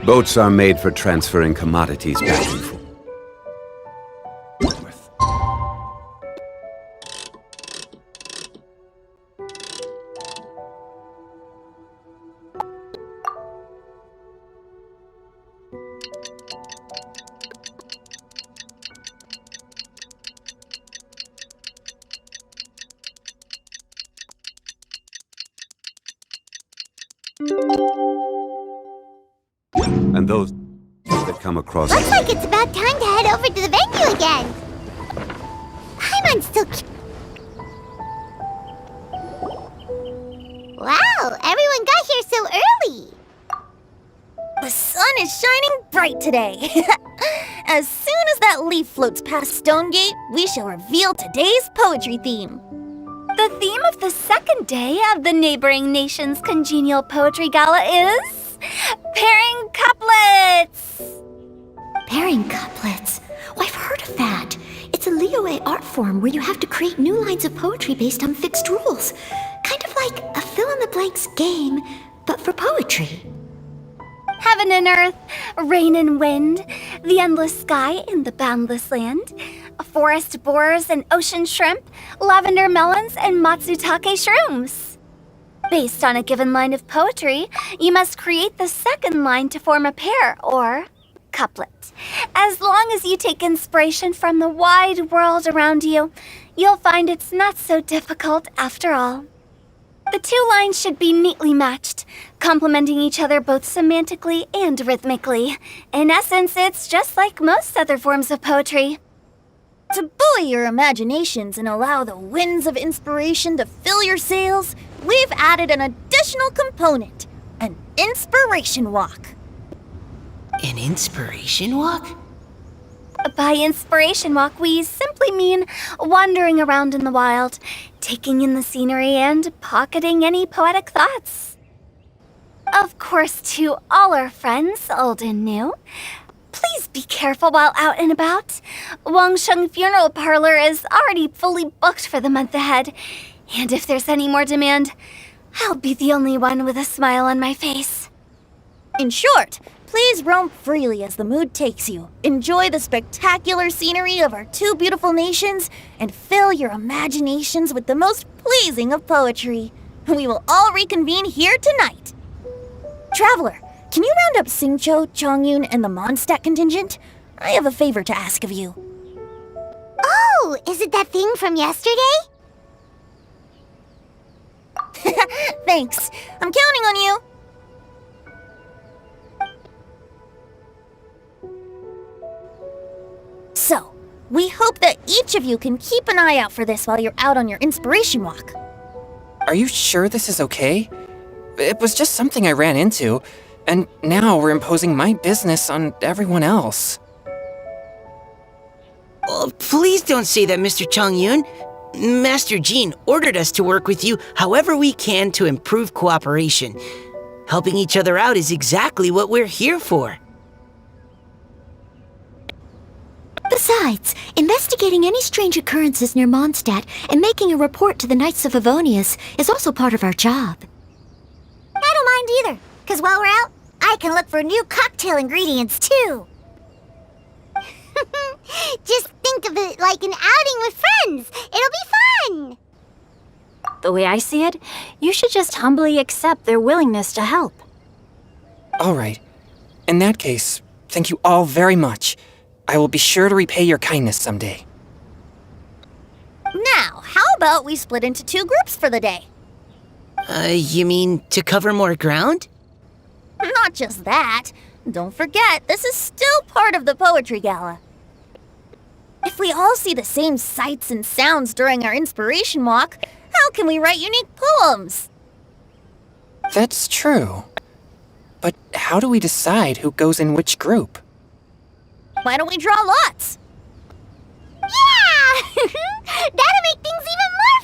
Boats are made for transferring commodities back and forth. And those that come across... Looks like it's about time to head over to the venue again. Paimon's still... Wow, everyone got here so early. The sun is shining bright today. As soon as that leaf floats past Stonegate, we shall reveal today's poetry theme. The theme of the second day of the neighboring nation's congenial poetry gala is... pairing couplets! Pairing couplets? Oh, I've heard of that. It's a Liyue art form where you have to create new lines of poetry based on fixed rules. Kind of like a fill-in-the-blanks game, but for poetry. Heaven and earth, rain and wind, the endless sky and the boundless land, forest boars and ocean shrimp, lavender melons and matsutake shrooms. Based on a given line of poetry, you must create the second line to form a pair, or couplet. As long as you take inspiration from the wide world around you, you'll find it's not so difficult after all. The two lines should be neatly matched, complementing each other both semantically and rhythmically. In essence, it's just like most other forms of poetry. To buoy your imaginations and allow the winds of inspiration to fill your sails, we've added an additional component, an inspiration walk. An inspiration walk? By inspiration walk, we simply mean wandering around in the wild, taking in the scenery and pocketing any poetic thoughts. Of course, to all our friends, old and new, please be careful while out and about. Wangsheng Funeral Parlor is already fully booked for the month ahead, and if there's any more demand, I'll be the only one with a smile on my face. In short, please roam freely as the mood takes you. Enjoy the spectacular scenery of our two beautiful nations, and fill your imaginations with the most pleasing of poetry. We will all reconvene here tonight. Traveler, can you round up Xingqiu, Chongyun, and the Mondstadt contingent? I have a favor to ask of you. Oh, is it that thing from yesterday? Thanks. I'm counting on you. So, we hope that each of you can keep an eye out for this while you're out on your inspiration walk. Are you sure this is okay? It was just something I ran into, and now we're imposing my business on everyone else. Oh, please don't say that, Mr. Chongyun. Master Jean ordered us to work with you however we can to improve cooperation. Helping each other out is exactly what we're here for. Besides, investigating any strange occurrences near Mondstadt and making a report to the Knights of Avonius is also part of our job. I don't mind either, because while we're out, I can look for new cocktail ingredients too. Just think of it like an outing with friends. It'll be fun. The way I see it, you should just humbly accept their willingness to help. All right. In that case, thank you all very much. I will be sure to repay your kindness someday. Now, how about we split into two groups for the day? You mean to cover more ground? Not just that. Don't forget, this is still part of the Poetry Gala. If we all see the same sights and sounds during our inspiration walk, how can we write unique poems? That's true. But how do we decide who goes in which group? Why don't we draw lots? Yeah! That'll make things even more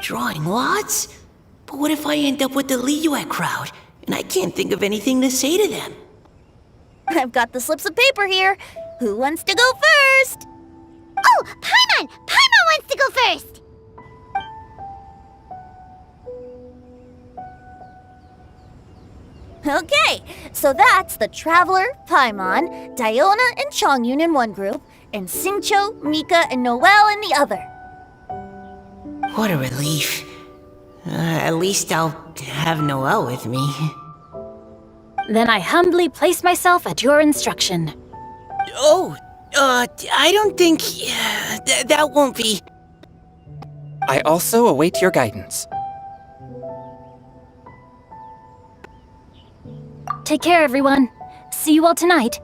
Drawing lots? But what if I end up with the Liyue crowd, and I can't think of anything to say to them? I've got the slips of paper here. Who wants to go first? Oh, Paimon! Paimon wants to go first! Okay, so that's the Traveler, Paimon, Diona, and Chongyun in one group, and Xingqiu, Mika, and Noelle in the other. What a relief. At least I'll have Noelle with me. Then I humbly place myself at your instruction. Oh, I don't think... that won't be... I also await your guidance. Take care, everyone. See you all tonight.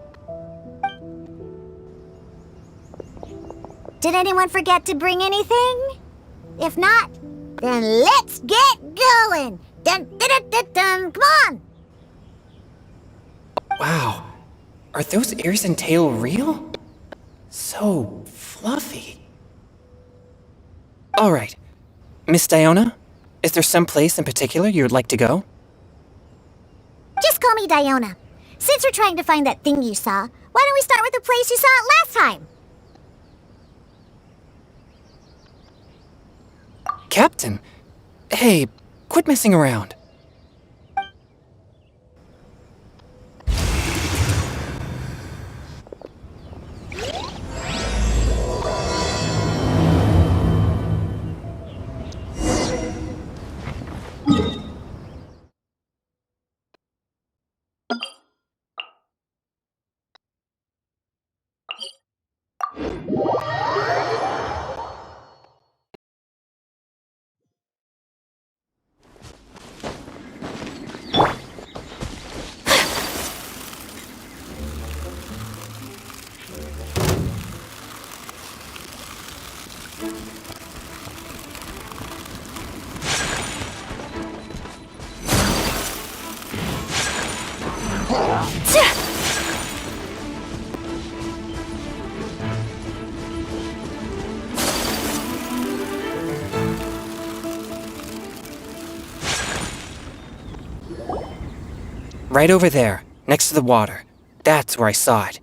Did anyone forget to bring anything? If not, then let's get going! Dun dun dun dun dun! Come on! Wow. Are those ears and tail real? So fluffy. Alright. Miss Diona, is there some place in particular you would like to go? Just call me Diona. Since we're trying to find that thing you saw, why don't we start with the place you saw it last time? Captain! Hey, quit messing around. Right over there, next to the water. That's where I saw it.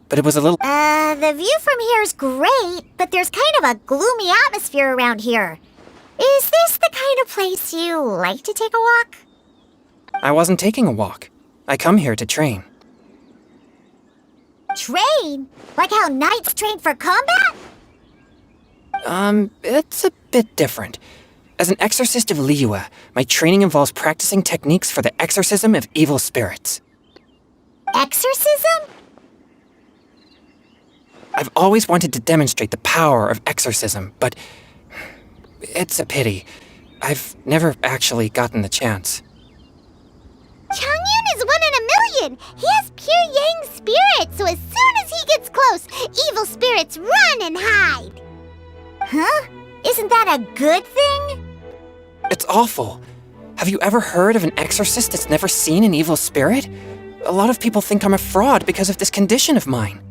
But it was a little... The view from here is great, but there's kind of a gloomy atmosphere around here. Is this the kind of place you like to take a walk? I wasn't taking a walk. I come here to train. Train? Like how knights train for combat? It's a bit different. As an exorcist of Liyue, my training involves practicing techniques for the exorcism of evil spirits. Exorcism? I've always wanted to demonstrate the power of exorcism, but it's a pity. I've never actually gotten the chance. Chongyun is 1 in a million! He has pure yang spirit, so as soon as he gets close, evil spirits run and hide! Huh? Isn't that a good thing? It's awful. Have you ever heard of an exorcist that's never seen an evil spirit? A lot of people think I'm a fraud because of this condition of mine.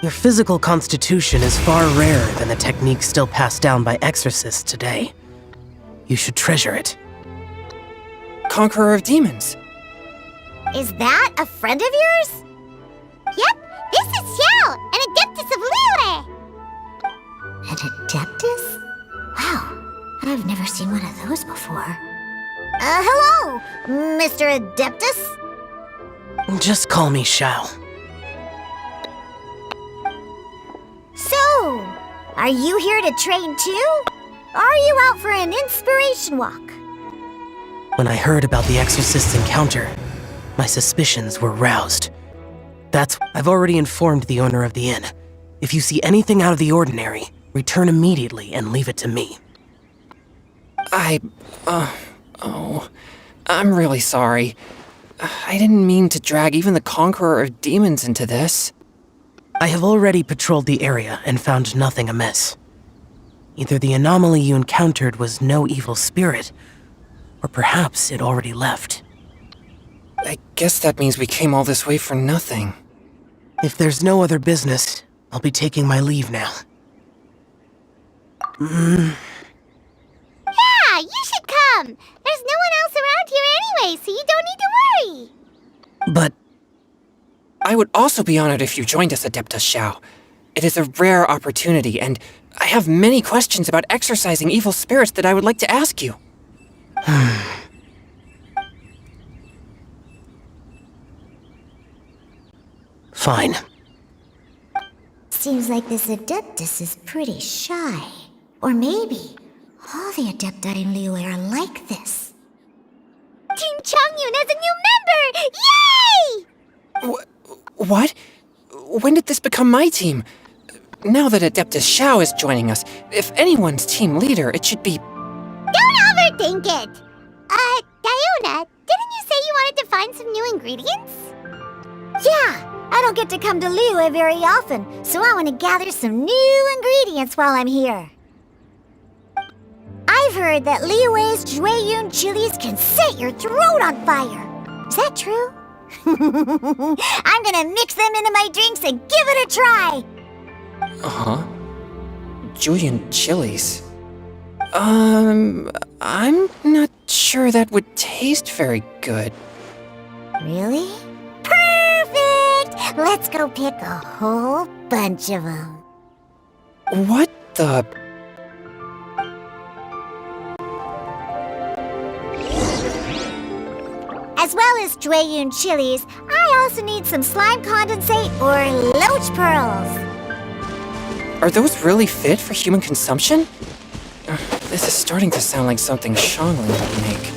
Your physical constitution is far rarer than the techniques still passed down by exorcists today. You should treasure it. Conqueror of demons. Is that a friend of yours? Yep, this is Xiao, an adeptus of Liyue! An adeptus? Wow, I've never seen one of those before. Hello, Mr. Adeptus? Just call me Xiao. So, are you here to train too? Or are you out for an inspiration walk? When I heard about the exorcist's encounter, my suspicions were roused. I've already informed the owner of the inn. If you see anything out of the ordinary, return immediately and leave it to me. I'm really sorry. I didn't mean to drag even the Conqueror of Demons into this. I have already patrolled the area and found nothing amiss. Either the anomaly you encountered was no evil spirit, or perhaps it already left. I guess that means we came all this way for nothing. If there's no other business, I'll be taking my leave now. come! There's no one else around here anyway, so you don't need to worry! But I would also be honored if you joined us, Adeptus Xiao. It is a rare opportunity, and I have many questions about exorcising evil spirits that I would like to ask you. fine. Seems like this Adeptus is pretty shy. Or maybe all the Adepti in Liyue are like this. Team Changyun has a new member! Yay! What? When did this become my team? Now that Adeptus Xiao is joining us, if anyone's team leader, it should be... Don't overthink it! Diona, didn't you say you wanted to find some new ingredients? Yeah, I don't get to come to Liyue very often, so I want to gather some new ingredients while I'm here. I've heard that Liyue's Jueyun chilies can set your throat on fire. Is that true? I'm gonna mix them into my drinks and give it a try! Uh-huh. Julian chilies. I'm not sure that would taste very good. Really? Perfect! Let's go pick a whole bunch of them. What the... As well as Jueyun chilies, I also need some slime condensate or loach pearls. Are those really fit for human consumption? This is starting to sound like something Shangling would make.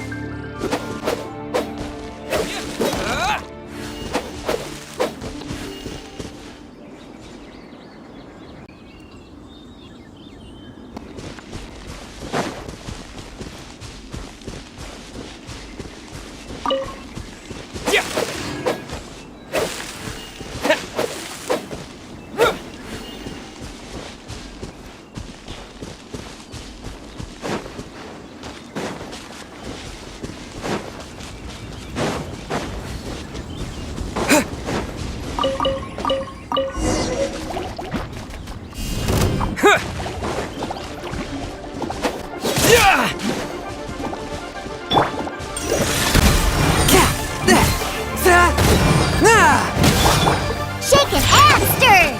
Shaken and stirred!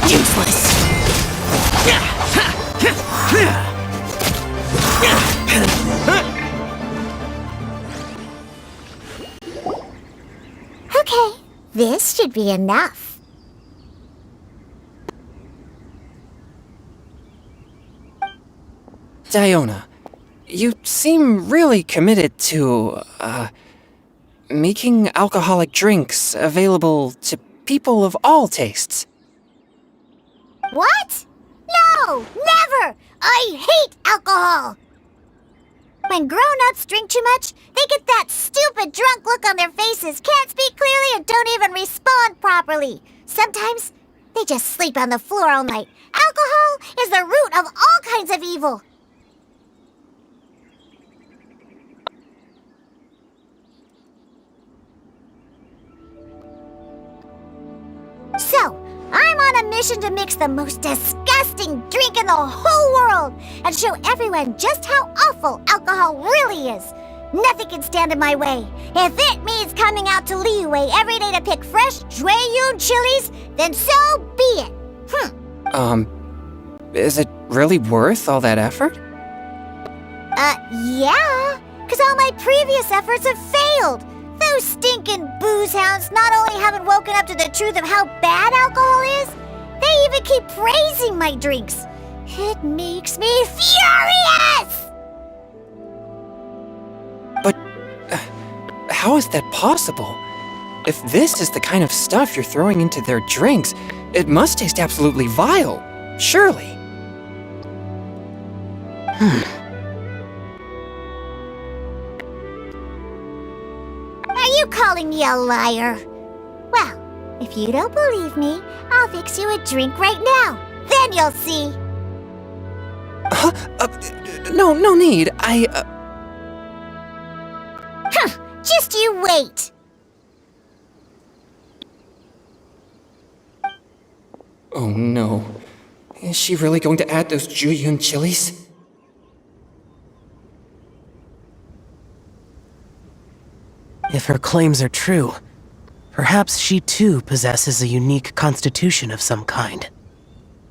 Useless. Okay, this should be enough. Diona, you seem really committed to, making alcoholic drinks available to people of all tastes. What? No, never! I hate alcohol! When grown-ups drink too much, they get that stupid drunk look on their faces, can't speak clearly, and don't even respond properly. Sometimes, they just sleep on the floor all night. Alcohol is the root of all kinds of evil. So, I'm on a mission to mix the most disgusting drink in the whole world and show everyone just how awful alcohol really is. Nothing can stand in my way. If it means coming out to Liyue every day to pick fresh Jueyun chilies, then so be it. Is it really worth all that effort? Yeah, because all my previous efforts have failed. Those stinking booze hounds not only haven't woken up to the truth of how bad alcohol is, they even keep praising my drinks. It makes me furious! But how is that possible? If this is the kind of stuff you're throwing into their drinks, it must taste absolutely vile, surely. Are you calling me a liar? Well, if you don't believe me, I'll fix you a drink right now. Then you'll see. No need. Just you wait. Oh no. Is she really going to add those Juyun chilies? If her claims are true, perhaps she too possesses a unique constitution of some kind.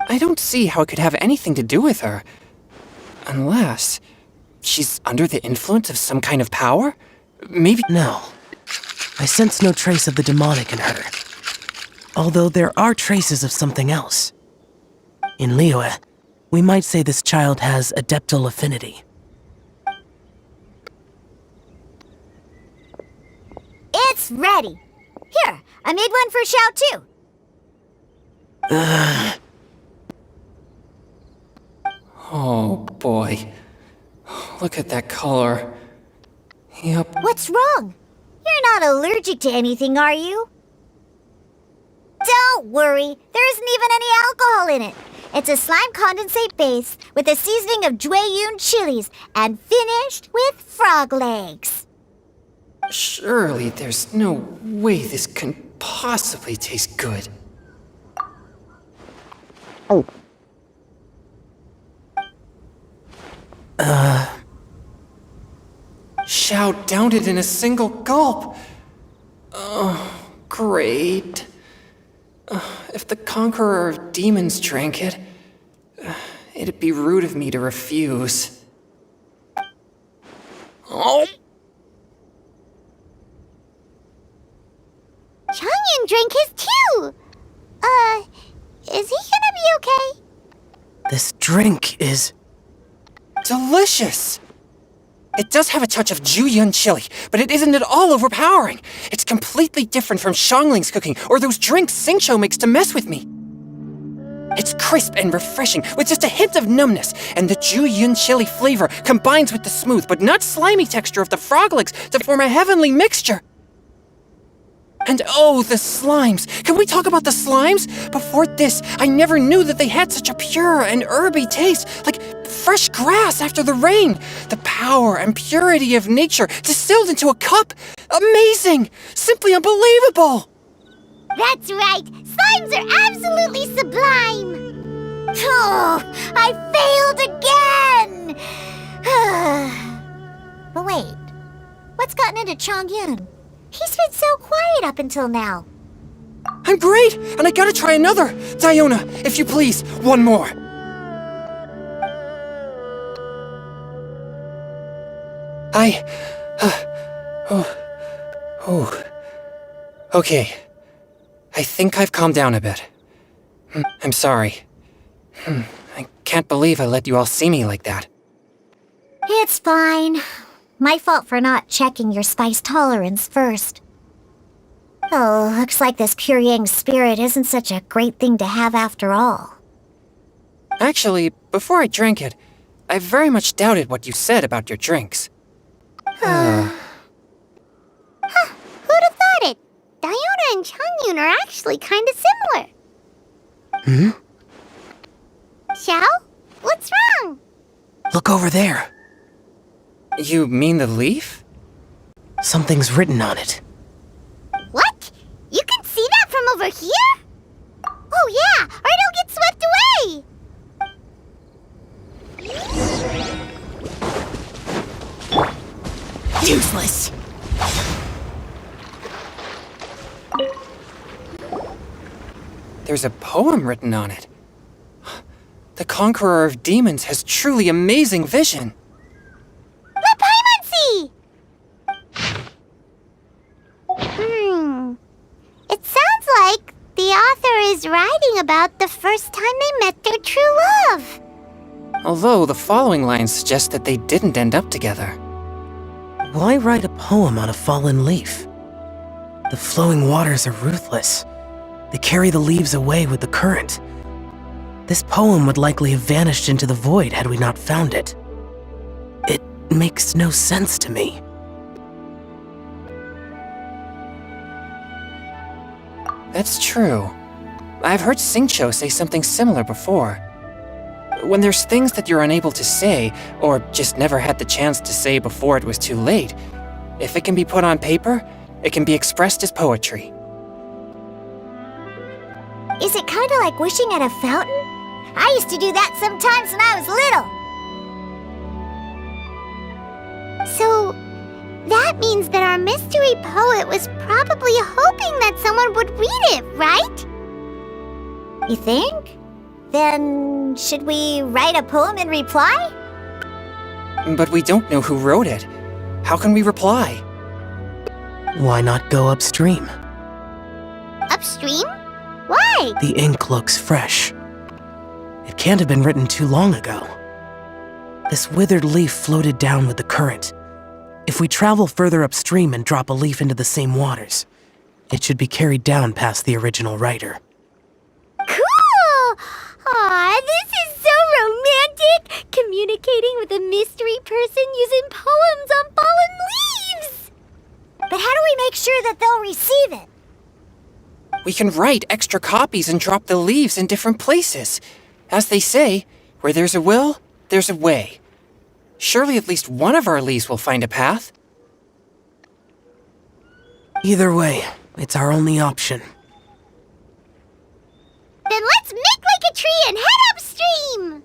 I don't see how it could have anything to do with her. Unless she's under the influence of some kind of power? Maybe. No. I sense no trace of the demonic in her. Although there are traces of something else. In Liyue, we might say this child has adeptal affinity. It's ready. Here, I made one for Xiao too. Oh boy. Look at that color. Yep. What's wrong? You're not allergic to anything, are you? Don't worry, there isn't even any alcohol in it. It's a slime condensate base with a seasoning of Jueyun chilies and finished with frog legs. Surely there's no way this can possibly taste good. Xiao downed it in a single gulp. Oh, great. If the Conqueror of Demons drank it, it'd be rude of me to refuse. Oh! Changyun drank his too! Is he gonna be okay? This drink is... delicious! It does have a touch of Juyun chili, but it isn't at all overpowering. It's completely different from Xiangling's cooking or those drinks Xingqiu makes to mess with me. It's crisp and refreshing, with just a hint of numbness, and the Juyun chili flavor combines with the smooth but not slimy texture of the frog legs to form a heavenly mixture. And oh, the slimes! Can we talk about the slimes? Before this, I never knew that they had such a pure and herby taste, like fresh grass after the rain. The power and purity of nature distilled into a cup. Amazing! Simply unbelievable! That's right! Slimes are absolutely sublime! Oh, I failed again! But wait, what's gotten into Changyun? He's been so quiet up until now. I'm great, and I gotta try another. Diona, if you please, one more. Okay. I think I've calmed down a bit. I'm sorry. I can't believe I let you all see me like that. It's fine. My fault for not checking your spice tolerance first. Oh, looks like this pure yang spirit isn't such a great thing to have after all. Actually, before I drank it, I very much doubted what you said about your drinks. Who'd have thought it? Diona and Changyun are actually kind of similar. Xiao? What's wrong? Look over there. You mean the leaf? Something's written on it. What? You can see that from over here? Oh yeah, or it'll get swept away! Useless! There's a poem written on it. The Conqueror of Demons has truly amazing vision. It sounds like the author is writing about the first time they met their true love. Although the following lines suggest that they didn't end up together. Why write a poem on a fallen leaf? The flowing waters are ruthless. They carry the leaves away with the current. This poem would likely have vanished into the void had we not found it. It makes no sense to me. That's true. I've heard Xingqiu say something similar before. When there's things that you're unable to say, or just never had the chance to say before it was too late, if it can be put on paper, it can be expressed as poetry. Is it kind of like wishing at a fountain? I used to do that sometimes when I was little. So, that means that our mystery poet was probably hoping that someone would read it, right? You think? Then, should we write a poem in reply? But we don't know who wrote it. How can we reply? Why not go upstream? Upstream? Why? The ink looks fresh. It can't have been written too long ago. This withered leaf floated down with the current. If we travel further upstream and drop a leaf into the same waters, it should be carried down past the original writer. Cool! Aw, this is so romantic! Communicating with a mystery person using poems on fallen leaves! But how do we make sure that they'll receive it? We can write extra copies and drop the leaves in different places. As they say, where there's a will, there's a way. Surely at least one of our leaves will find a path. Either way, it's our only option. Then let's make like a tree and head upstream!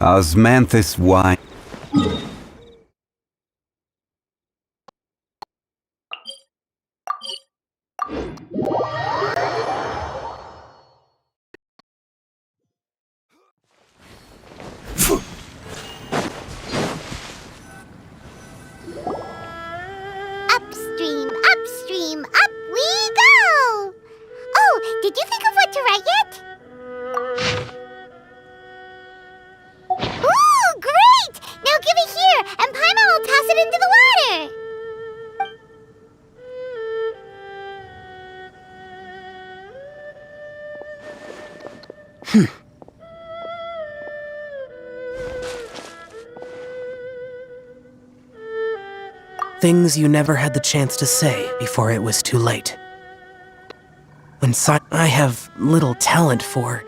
Osmanthus wine. Upstream, upstream, up we go! Oh, did you think of what to write yet? Ooh, great! Now give it here, and Paimon will toss it into the water! Things you never had the chance to say before it was too late. I have little talent for,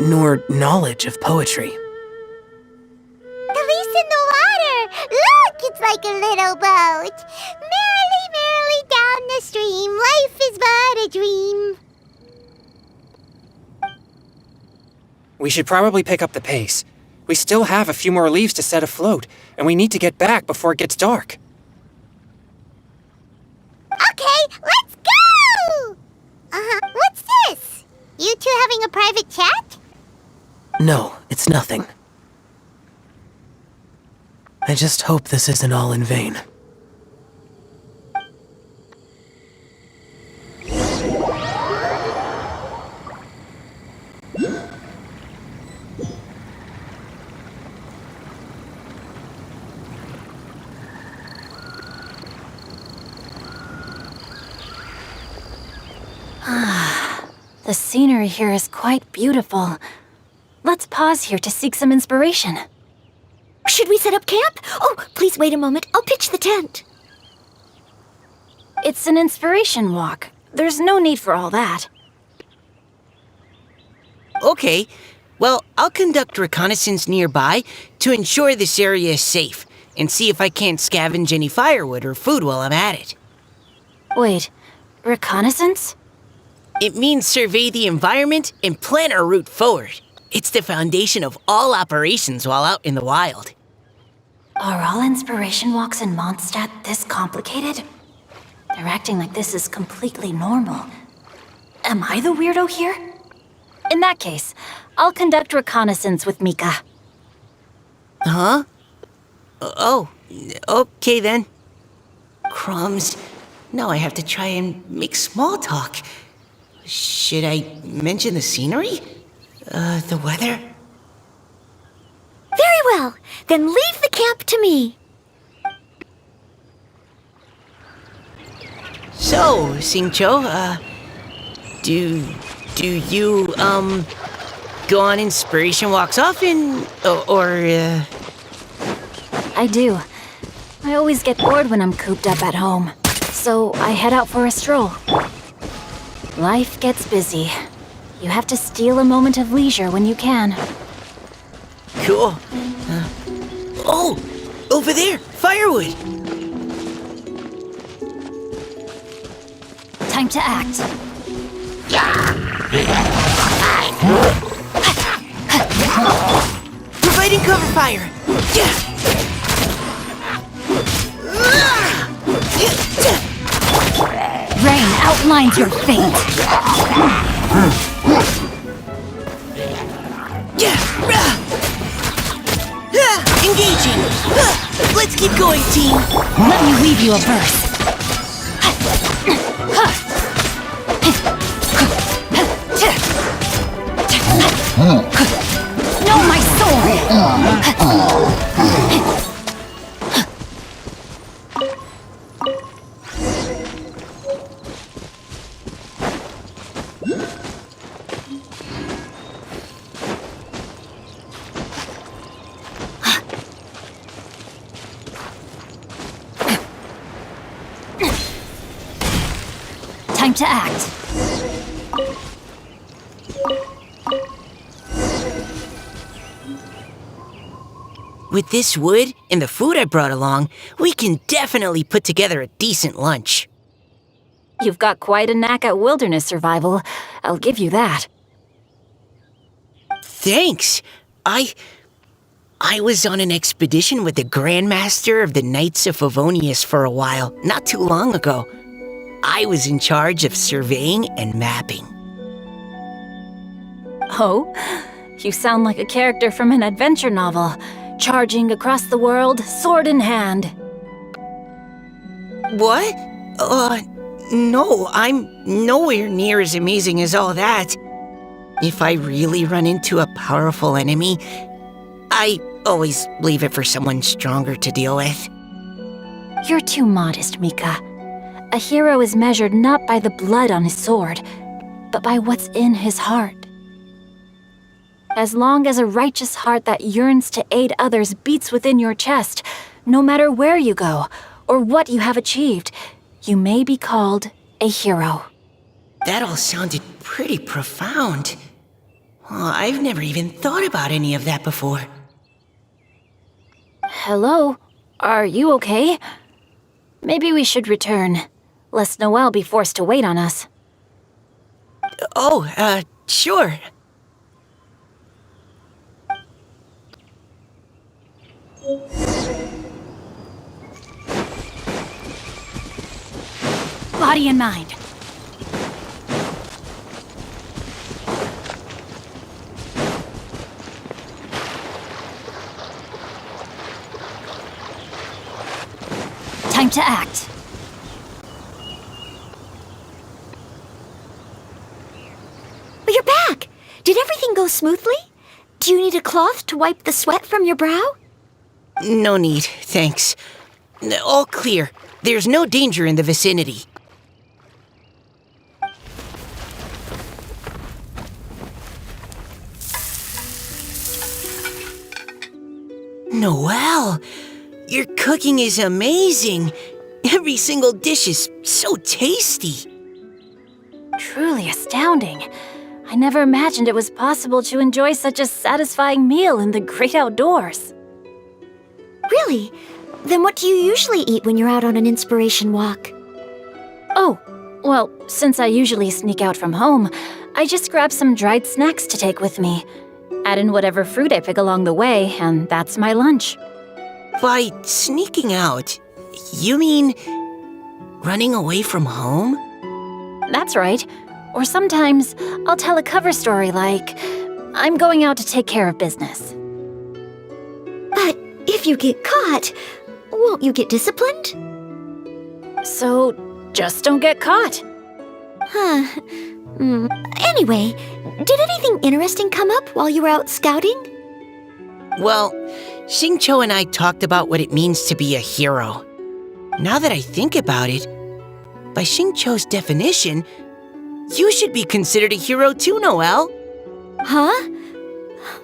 nor knowledge of poetry. The leaf's in the water! Look, it's like a little boat! Merrily, merrily down the stream, life is but a dream. We should probably pick up the pace. We still have a few more leaves to set afloat, and we need to get back before it gets dark. Okay, let's go! What's this? You two having a private chat? No, it's nothing. I just hope this isn't all in vain. The scenery here is quite beautiful. Let's pause here to seek some inspiration. Should we set up camp? Oh, please wait a moment. I'll pitch the tent. It's an inspiration walk. There's no need for all that. Okay, well, I'll conduct reconnaissance nearby to ensure this area is safe and see if I can't scavenge any firewood or food while I'm at it. Wait, reconnaissance? It means survey the environment and plan our route forward. It's the foundation of all operations while out in the wild. Are all inspiration walks in Mondstadt this complicated? They're acting like this is completely normal. Am I the weirdo here? In that case, I'll conduct reconnaissance with Mika. Huh? Oh, okay then. Crumbs. Now I have to try and make small talk. Should I mention the scenery? The weather? Very well. Then leave the camp to me. So, Xingqiu, do you, go on inspiration walks often, or I do. I always get bored when I'm cooped up at home, so I head out for a stroll. Life gets busy. You have to steal a moment of leisure when you can. Cool. Oh, Over there! Firewood! Time to act. Providing cover fire! Rain outlines your fate. Engaging! Let's keep going, team! Let me weave you a verse. Know my sword! Time to act. With this wood and the food I brought along, we can definitely put together a decent lunch. You've got quite a knack at wilderness survival. I'll give you that. Thanks! I was on an expedition with the Grandmaster of the Knights of Favonius for a while, not too long ago. I was in charge of surveying and mapping. Oh? You sound like a character from an adventure novel, charging across the world, sword in hand. What? No, I'm nowhere near as amazing as all that. If I really run into a powerful enemy, I always leave it for someone stronger to deal with. You're too modest, Mika. A hero is measured not by the blood on his sword, but by what's in his heart. As long as a righteous heart that yearns to aid others beats within your chest, no matter where you go or what you have achieved, you may be called a hero. That all sounded pretty profound. I've never even thought about any of that before. Hello? Are you okay? Maybe we should return, lest Noelle be forced to wait on us. Sure. Body and mind. Time to act. You're back! Did everything go smoothly? Do you need a cloth to wipe the sweat from your brow? No need, thanks. All clear. There's no danger in the vicinity. Noelle, your cooking is amazing. Every single dish is so tasty. Truly astounding. I never imagined it was possible to enjoy such a satisfying meal in the great outdoors. Really? Then what do you usually eat when you're out on an inspiration walk? Oh, well, since I usually sneak out from home, I just grab some dried snacks to take with me. Add in whatever fruit I pick along the way, and that's my lunch. By sneaking out, you mean running away from home? That's right. Or sometimes I'll tell a cover story like, I'm going out to take care of business. But if you get caught, won't you get disciplined? So, just don't get caught. Huh. Anyway, did anything interesting come up while you were out scouting? Well, Xingqiu and I talked about what it means to be a hero. Now that I think about it, by Xingqiu's definition, you should be considered a hero too, Noelle. Huh?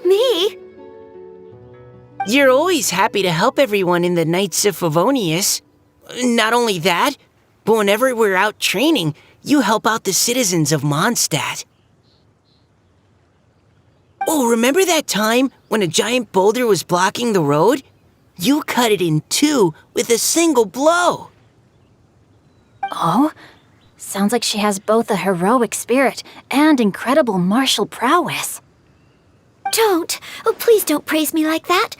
Me? You're always happy to help everyone in the Knights of Favonius. Not only that, but whenever we're out training, you help out the citizens of Mondstadt. Oh, remember that time when a giant boulder was blocking the road? You cut it in two with a single blow. Oh? Sounds like she has both a heroic spirit and incredible martial prowess. Don't. Oh, please don't praise me like that.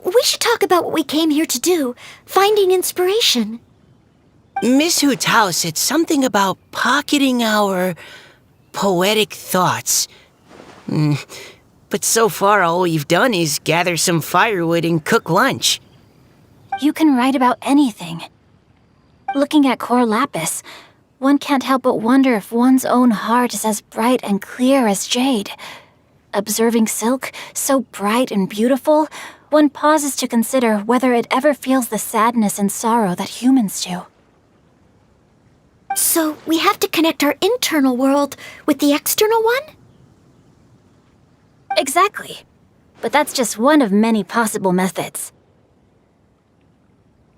We should talk about what we came here to do. Finding inspiration. Miss Hu Tao said something about pocketing our poetic thoughts. But so far, all we've done is gather some firewood and cook lunch. You can write about anything. Looking at Core Lapis, one can't help but wonder if one's own heart is as bright and clear as jade. Observing silk, so bright and beautiful, one pauses to consider whether it ever feels the sadness and sorrow that humans do. So we have to connect our internal world with the external one? Exactly. But that's just one of many possible methods.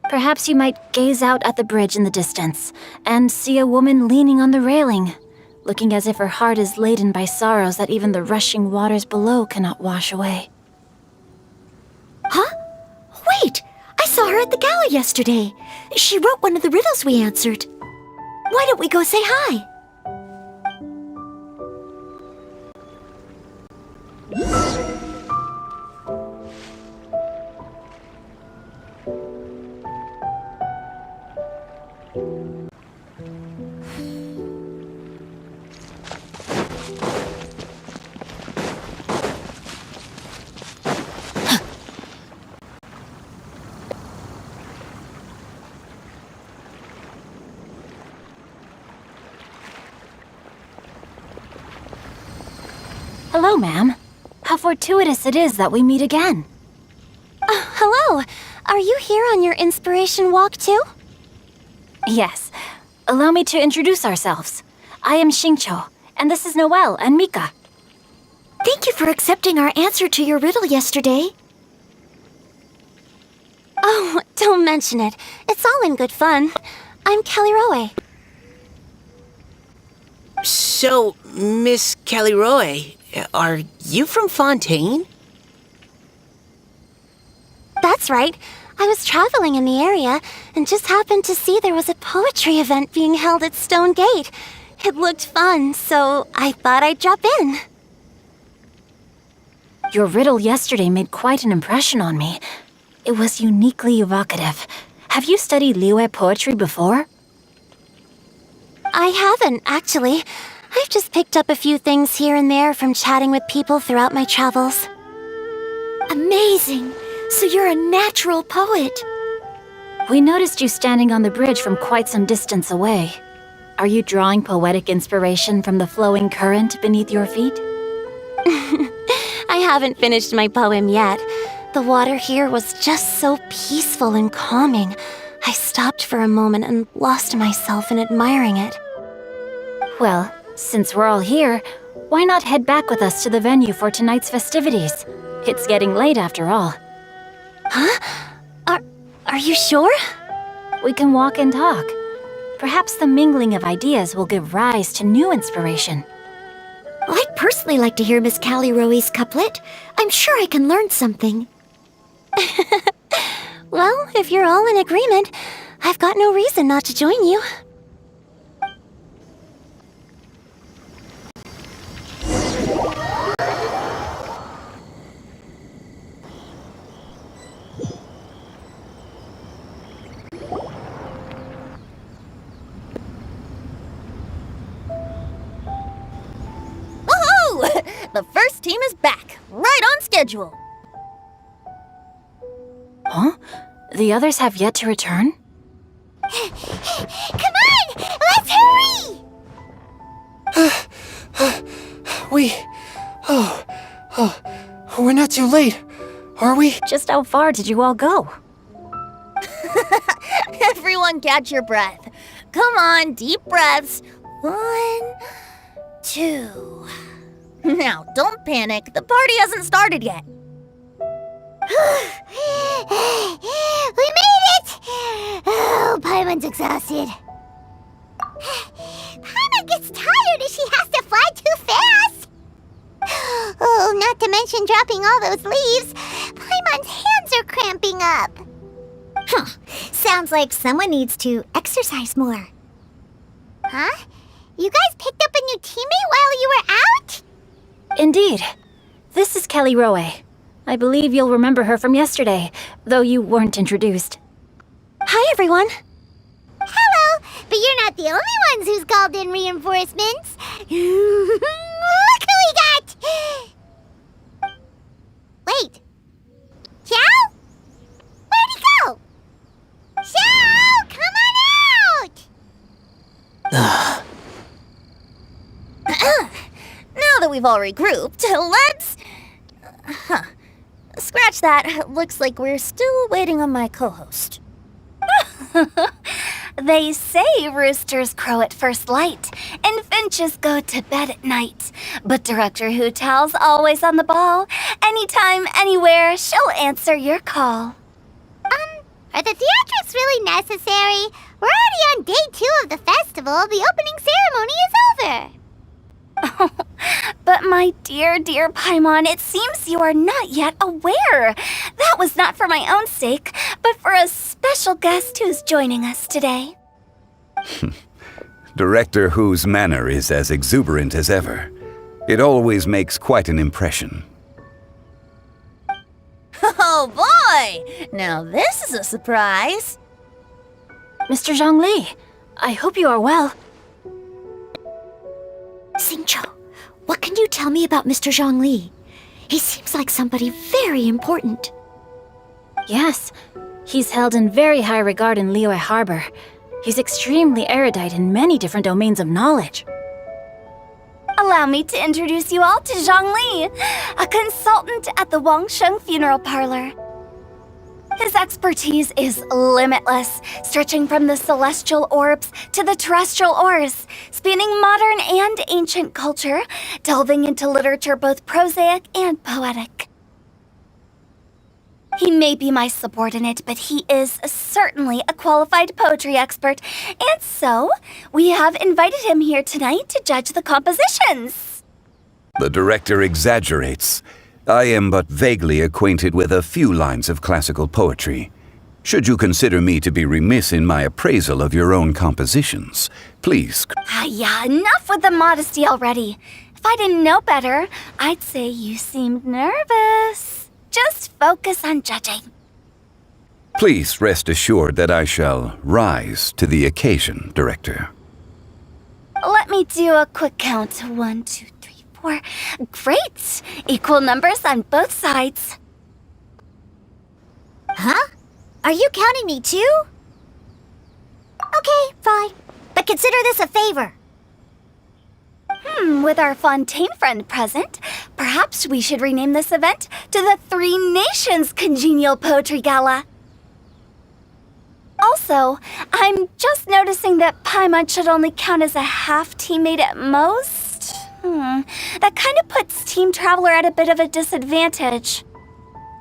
Perhaps you might gaze out at the bridge in the distance and see a woman leaning on the railing, looking as if her heart is laden by sorrows that even the rushing waters below cannot wash away. Huh? Wait! I saw her at the gala yesterday. She wrote one of the riddles we answered. Why don't we go say hi? Hello, ma'am. How fortuitous it is that we meet again. Hello. Are you here on your inspiration walk too? Yes. Allow me to introduce ourselves. I am Xingqiu, and this is Noelle and Mika. Thank you for accepting our answer to your riddle yesterday. Oh, don't mention it. It's all in good fun. I'm Kelly Roe. So, Miss Caliroe, are you from Fontaine? That's right. I was traveling in the area and just happened to see there was a poetry event being held at Stone Gate. It looked fun, so I thought I'd drop in. Your riddle yesterday made quite an impression on me. It was uniquely evocative. Have you studied Liyue poetry before? I haven't, actually. I've just picked up a few things here and there from chatting with people throughout my travels. Amazing! So you're a natural poet. We noticed you standing on the bridge from quite some distance away. Are you drawing poetic inspiration from the flowing current beneath your feet? I haven't finished my poem yet. The water here was just so peaceful and calming. I stopped for a moment and lost myself in admiring it. Well, since we're all here, why not head back with us to the venue for tonight's festivities? It's getting late after all. Huh? Are you sure? We can walk and talk. Perhaps the mingling of ideas will give rise to new inspiration. I'd personally like to hear Miss Callie Roe's couplet. I'm sure I can learn something. Well, if you're all in agreement, I've got no reason not to join you. The first team is back, right on schedule. Huh? The others have yet to return? Come on! Let's hurry! We're not too late, are we? Just how far did you all go? Everyone catch your breath. Come on, deep breaths. 1, 2. Now, don't panic. The party hasn't started yet. We made it! Oh, Paimon's exhausted. Paimon gets tired if she has to fly too fast. Oh, not to mention dropping all those leaves. Paimon's hands are cramping up. Sounds like someone needs to exercise more. Huh? You guys picked up a new teammate while you were out? Indeed. This is Kelly Rowe. I believe you'll remember her from yesterday, though you weren't introduced. Hi, everyone. Hello, but you're not the only ones who's called in reinforcements. Look who we got! Wait. Xiao? Where'd he go? Xiao, come on out! Now that we've all regrouped, let's... Scratch that. Looks like we're still waiting on my co-host. They say roosters crow at first light, and finches go to bed at night. But Director Hootal's always on the ball. Anytime, anywhere, she'll answer your call. Are the theatrics really necessary? We're already on day 2 of the festival. The opening ceremony is over. But my dear, dear Paimon, it seems you are not yet aware. That was not for my own sake, but for a special guest who's joining us today. Director Who's manner is as exuberant as ever. It always makes quite an impression. Oh boy! Now this is a surprise. Mr. Zhongli, I hope you are well. Xingqiu, what can you tell me about Mr. Zhongli? He seems like somebody very important. Yes, he's held in very high regard in Liyue Harbor. He's extremely erudite in many different domains of knowledge. Allow me to introduce you all to Zhang Li, a consultant at the Wangsheng Funeral Parlor. His expertise is limitless, stretching from the celestial orbs to the terrestrial ores, spanning modern and ancient culture, delving into literature both prosaic and poetic. He may be my subordinate, but he is certainly a qualified poetry expert, and so we have invited him here tonight to judge the compositions. The director exaggerates. I am but vaguely acquainted with a few lines of classical poetry. Should you consider me to be remiss in my appraisal of your own compositions, please... Yeah, enough with the modesty already. If I didn't know better, I'd say you seemed nervous. Just focus on judging. Please rest assured that I shall rise to the occasion, Director. Let me do a quick count. 1, 2, 3, 4. Great! Equal numbers on both sides. Huh? Are you counting me too? Okay, fine. But consider this a favor. With our Fontaine friend present, perhaps we should rename this event to the Three Nations Congenial Poetry Gala. Also, I'm just noticing that Paimon should only count as a half teammate at most. That kind of puts Team Traveler at a bit of a disadvantage.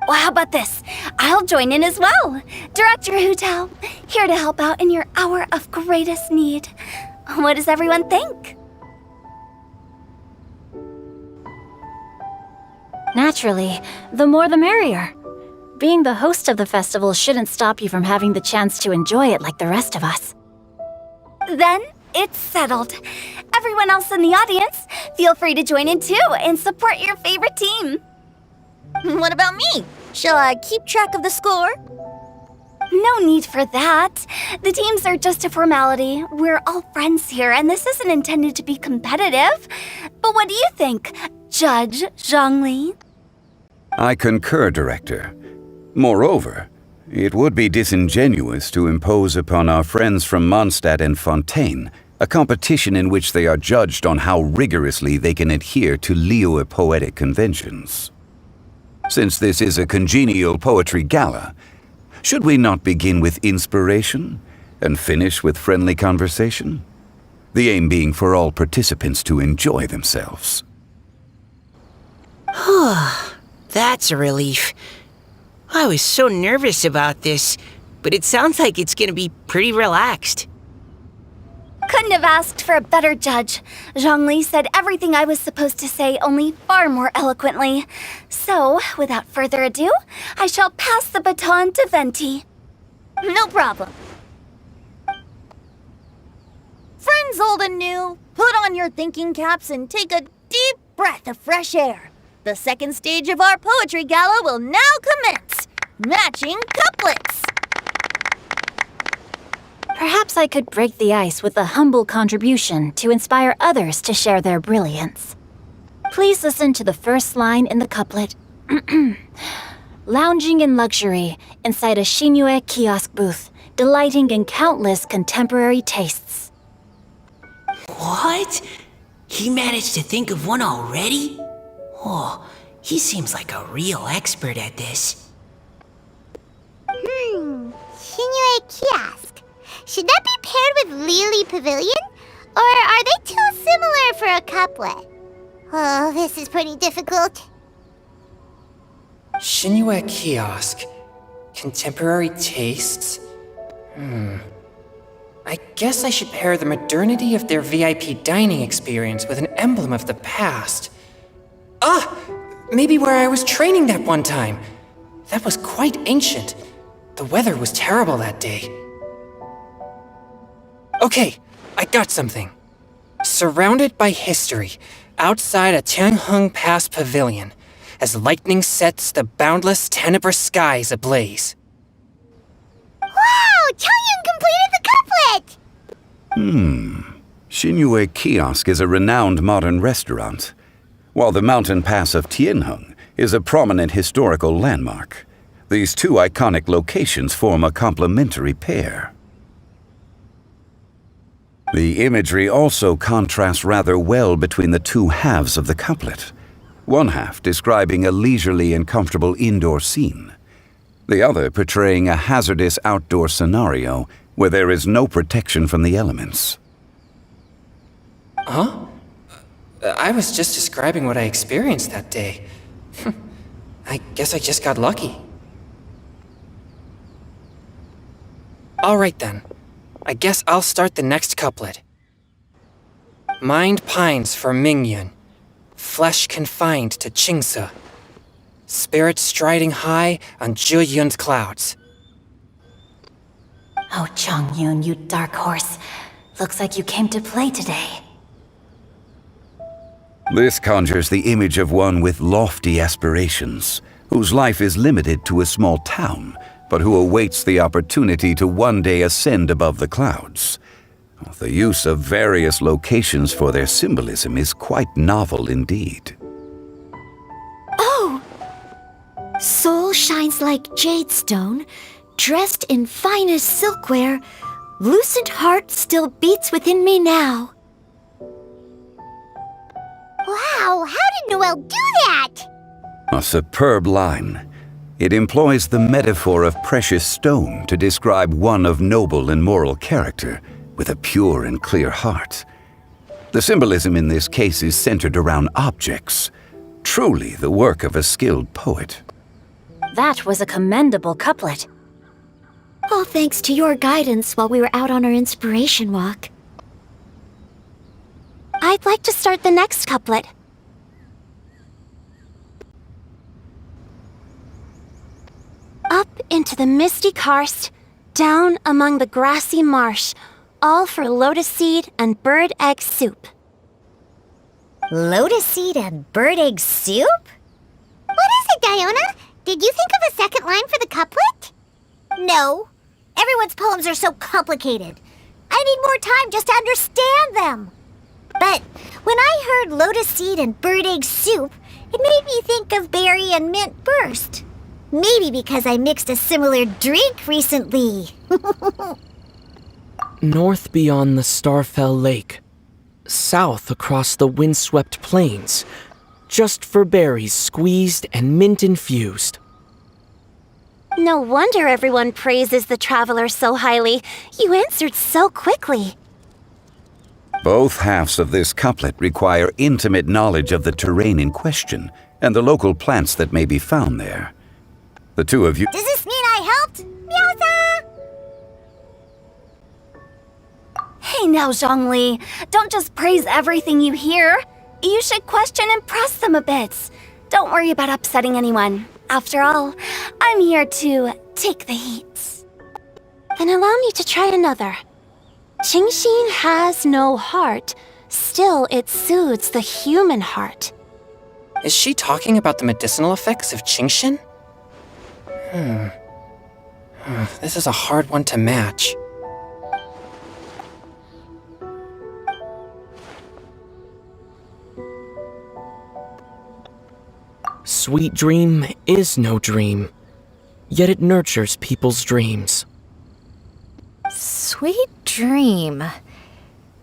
Well, how about this? I'll join in as well. Director Hootal, here to help out in your hour of greatest need. What does everyone think? Naturally, the more the merrier. Being the host of the festival shouldn't stop you from having the chance to enjoy it like the rest of us. Then it's settled. Everyone else in the audience, feel free to join in too and support your favorite team. What about me? Shall I keep track of the score? No need for that. The teams are just a formality. We're all friends here, and this isn't intended to be competitive. But what do you think, Judge Zhongli? I concur, Director. Moreover, it would be disingenuous to impose upon our friends from Mondstadt and Fontaine a competition in which they are judged on how rigorously they can adhere to Liyue poetic conventions. Since this is a congenial poetry gala, should we not begin with inspiration and finish with friendly conversation? The aim being for all participants to enjoy themselves. That's a relief. I was so nervous about this, but it sounds like it's gonna be pretty relaxed. Couldn't have asked for a better judge. Zhongli said everything I was supposed to say, only far more No problem. Friends old and new, put on your thinking caps and take a deep breath of fresh air. The second stage of our poetry gala will now commence. Matching couplets. Perhaps I could break the ice with a humble contribution to inspire others to share their brilliance. Please listen to the first line in the couplet. Lounging in luxury inside a Shinue kiosk booth, delighting in countless contemporary tastes. What? He managed to think of one already? Oh, he seems like a real expert at this. Shinue Kiosk. Should that be paired with Lily Pavilion? Or are they too similar for a couplet? Oh, this is pretty difficult. Shinue Kiosk. Contemporary tastes? I guess I should pair the modernity of their VIP dining experience with an emblem of the past. Ah! Maybe where I was training that one time. That was quite ancient. The weather was terrible that day. Okay, I got something. Surrounded by history, outside a Tianheng Pass pavilion, as lightning sets the boundless tenebrous skies ablaze. Wow! Chongyun completed the couplet! Shinue Kiosk is a renowned modern restaurant, while the mountain pass of Tianheng is a prominent historical landmark. These two iconic locations form a complementary pair. The imagery also contrasts rather well between the two halves of the couplet. One half describing a leisurely and comfortable indoor scene, the other portraying a hazardous outdoor scenario where there is no protection from the elements. Huh? I was just describing what I experienced that day. I guess I just got lucky. Alright then. I guess I'll start the next couplet. Mind pines for Mingyun, flesh confined to Qingse, spirit striding high on Zheyun's clouds. Oh, Chongyun, you dark horse. Looks like you came to play today. This conjures the image of one with lofty aspirations, whose life is limited to a small town, but who awaits the opportunity to one day ascend above the clouds. The use of various locations for their symbolism is quite novel indeed. Oh! Soul shines like jade stone, dressed in finest silkware. Lucent heart still beats within me now. Wow, how did Noelle do that? A superb line. It employs the metaphor of precious stone to describe one of noble and moral character, with a pure and clear heart. The symbolism in this case is centered around objects, truly the work of a skilled poet. That was a commendable couplet. All thanks to your guidance while we were out on our inspiration walk. I'd like to start the next couplet. Up into the misty karst, down among the grassy marsh, all for lotus seed and bird egg soup. Lotus seed and bird egg soup? What is it, Diona? Did you think of a second line for the couplet? No. Everyone's poems are so complicated. I need more time just to understand them. But when I heard lotus seed and bird egg soup, it made me think of berry and mint burst. Maybe because I mixed a similar drink recently. North beyond the Starfell Lake, south across the windswept plains, just for berries squeezed and mint infused. No wonder everyone praises the traveler so highly. You answered so quickly. Both halves of this couplet require intimate knowledge of the terrain in question and the local plants that may be found there. The two of you... Does this mean I helped? Meowza! Hey now, Zhongli. Don't just praise everything you hear. You should question and press them a bit. Don't worry about upsetting anyone. After all, I'm here to take the heat. Then allow me to try another. Qingxin has no heart. Still, it soothes the human heart. Is she talking about the medicinal effects of Qingxin? This is a hard one to match. Sweet dream is no dream, yet it nurtures people's dreams. Sweet dream.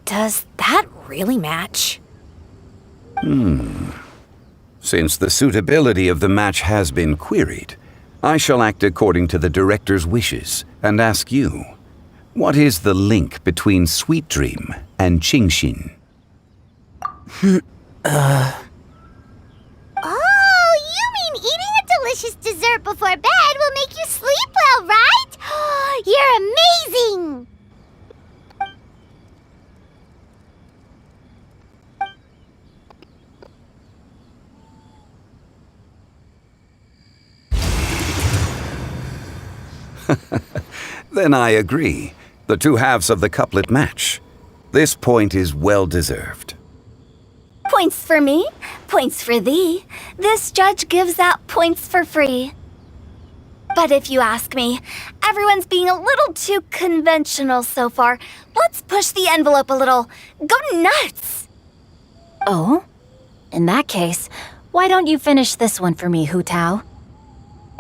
Does that really match? Since the suitability of the match has been queried, I shall act according to the director's wishes and ask you, what is the link between Sweet Dream and Qingxin? Oh, you mean eating a delicious dessert before bed will make you sleep well, right? You're amazing! Then I agree. The two halves of the couplet match. This point is well deserved. Points for me, points for thee. This judge gives out points for free. But if you ask me, everyone's being a little too conventional so far. Let's push the envelope a little. Go nuts! Oh? In that case, why don't you finish this one for me, Hu Tao?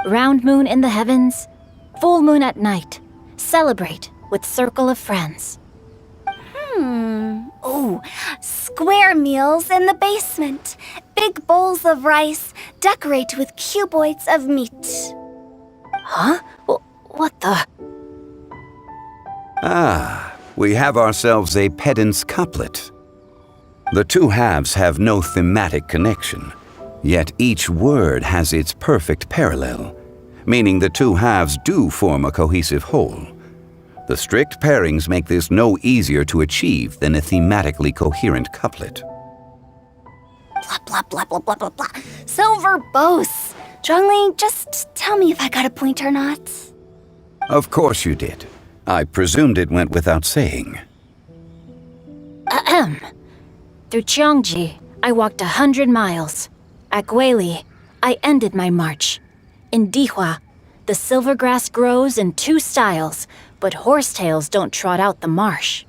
Round moon in the heavens, full moon at night. Celebrate with circle of friends. Oh, square meals in the basement. Big bowls of rice, decorate with cuboids of meat. Huh? What the? Ah, we have ourselves a pedant's couplet. The two halves have no thematic connection, yet each word has its perfect parallel, meaning the two halves do form a cohesive whole. The strict pairings make this no easier to achieve than a thematically coherent couplet. Blah, blah, blah, blah, blah, blah, blah. So verbose. Zhongli, just tell me if I got a point or not. Of course you did. I presumed it went without saying. Ahem. Through Cheongji, I walked 100 miles. At Guili, I ended my march. In Dihua, the silver grass grows in 2 styles, but horsetails don't trot out the marsh.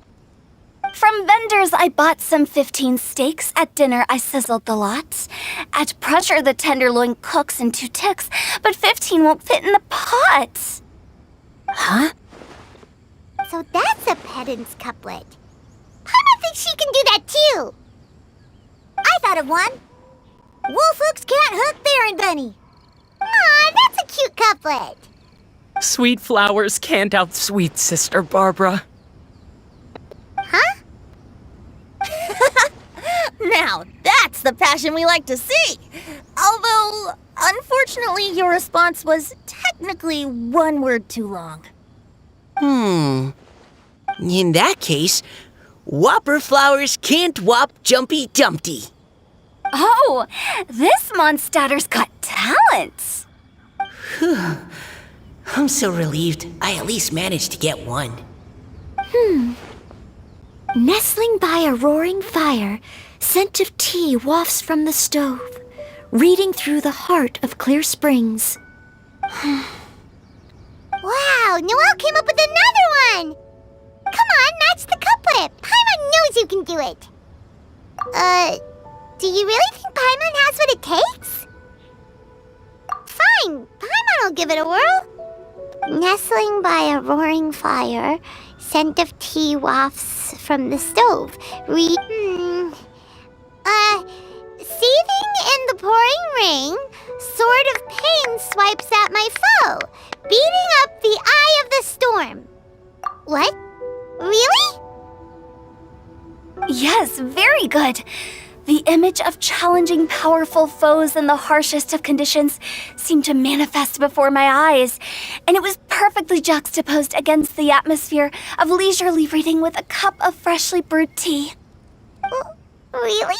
From vendors, I bought some 15 steaks. At dinner, I sizzled the lot. At pressure, the tenderloin cooks in 2 ticks, but 15 won't fit in the pot. Huh? So that's a pedant's couplet. Paimon thinks she can do that too. I thought of one. Wolf hooks can't hook Baron Bunny. Aw, that's a cute couplet. Sweet flowers can't outsweet Sister Barbara. Huh? Now, that's the passion we like to see. Although, unfortunately, your response was technically 1 word too long. In that case, Whopper flowers can't whop Jumpy Dumpty. Oh, this Mondstadter's got talent. I'm so relieved I at least managed to get one. Nestling by a roaring fire, scent of tea wafts from the stove, reading through the heart of clear springs. Wow, Noelle came up with another one! Come on, match the couplet! Paimon knows you can do it! Do you really think Paimon has what it takes? Fine, Paimon will give it a whirl. Nestling by a roaring fire, scent of tea wafts from the stove. Seething in the pouring rain, sword of pain swipes at my foe, beating up the eye of the storm. What? Really? Yes, very good. The image of challenging powerful foes in the harshest of conditions seemed to manifest before my eyes, and it was perfectly juxtaposed against the atmosphere of leisurely reading with a cup of freshly brewed tea. Really?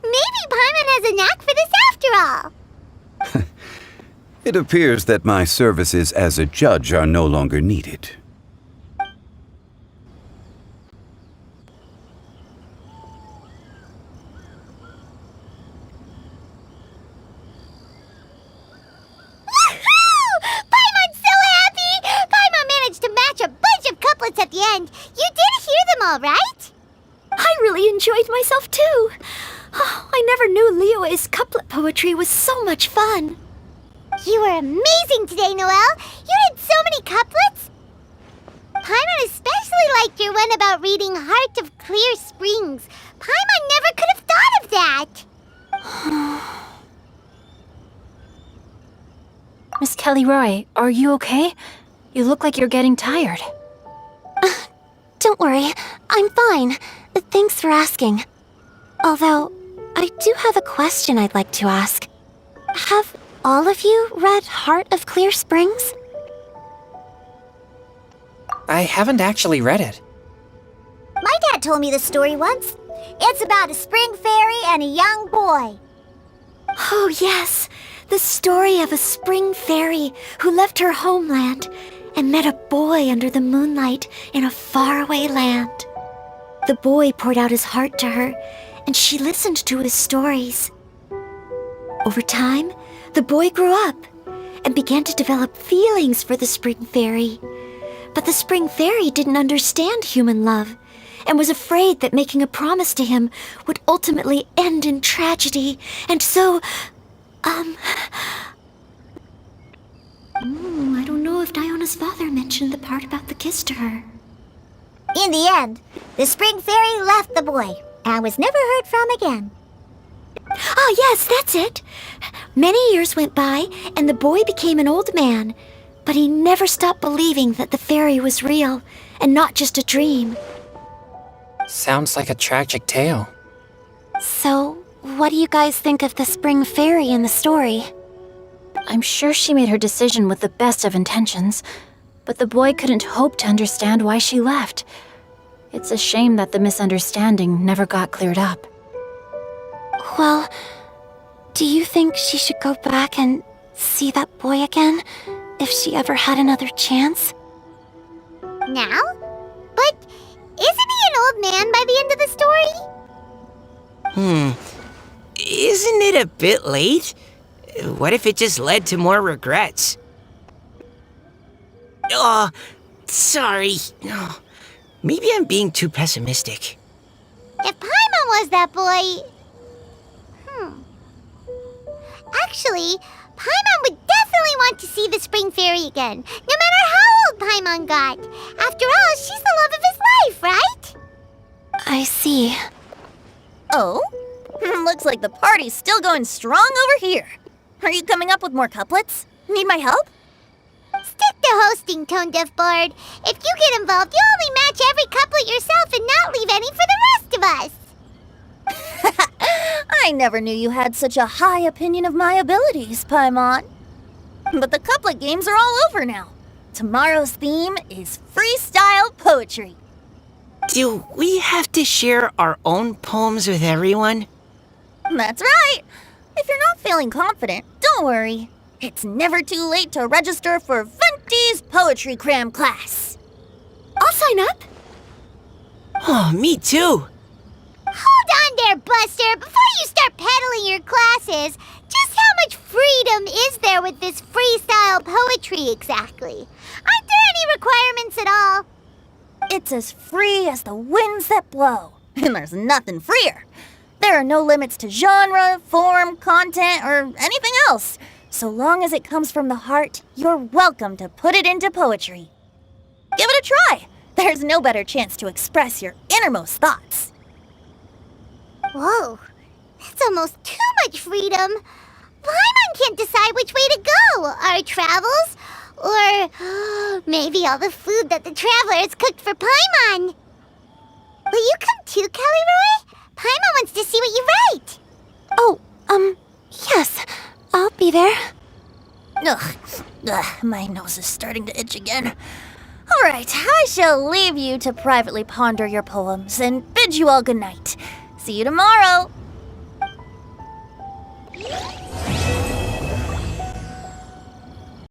Maybe Paimon has a knack for this after all. It appears that my services as a judge are no longer needed. Paimon's so happy! Paimon managed to match a bunch of couplets at the end. You did hear them all, right? I really enjoyed myself too. Oh, I never knew Liyue's couplet poetry was so much fun. You were amazing today, Noelle. You did so many couplets. Paimon especially liked your one about reading Heart of Clear Springs. Paimon never could have thought of that. Miss Kelly Roy, are you okay? You look like you're getting tired. Don't worry, I'm fine. Thanks for asking. Although, I do have a question I'd like to ask. Have all of you read Heart of Clear Springs? I haven't actually read it. My dad told me the story once. It's about a spring fairy and a young boy. Oh, yes. The story of a spring fairy who left her homeland and met a boy under the moonlight in a faraway land. The boy poured out his heart to her, and she listened to his stories. Over time, the boy grew up and began to develop feelings for the spring fairy. But the spring fairy didn't understand human love and was afraid that making a promise to him would ultimately end in tragedy. And so, I don't know if Diona's father mentioned the part about the kiss to her. In the end, the spring fairy left the boy and was never heard from again. Oh, yes, that's it. Many years went by, and the boy became an old man, but he never stopped believing that the fairy was real and not just a dream. Sounds like a tragic tale. So, what do you guys think of the spring fairy in the story? I'm sure she made her decision with the best of intentions, but the boy couldn't hope to understand why she left. It's a shame that the misunderstanding never got cleared up. Well, do you think she should go back and see that boy again if she ever had another chance? Now? But isn't he an old man by the end of the story? Isn't it a bit late? What if it just led to more regrets? Oh, sorry. Oh, maybe I'm being too pessimistic. If Paimon was that boy... Actually, Paimon would definitely want to see the spring fairy again, no matter how old Paimon got. After all, she's the love of his life, right? I see. Oh? Looks like the party's still going strong over here. Are you coming up with more couplets? Need my help? Stick to hosting, Tone Deaf Bard. If you get involved, you'll only match every couplet yourself and not leave any for the rest of us. I never knew you had such a high opinion of my abilities, Paimon. But the couplet games are all over now. Tomorrow's theme is freestyle poetry. Do we have to share our own poems with everyone? That's right. If you're not feeling confident, don't worry. It's never too late to register for Venti's Poetry Cram class. I'll sign up. Oh, me too. Hold on there, Buster. Before you start peddling your classes, just how much freedom is there with this freestyle poetry exactly? Aren't there any requirements at all? It's as free as the winds that blow. And there's nothing freer. There are no limits to genre, form, content, or anything else. So long as it comes from the heart, you're welcome to put it into poetry. Give it a try. There's no better chance to express your innermost thoughts. Whoa, that's almost too much freedom. Paimon can't decide which way to go. Our travels, or maybe all the food that the travelers cooked for Paimon. Will you come too, Kelly Roy? Paimon wants to see what you write. Oh, yes. I'll be there. Ugh, my nose is starting to itch again. All right, I shall leave you to privately ponder your poems and bid you all good night. See you tomorrow.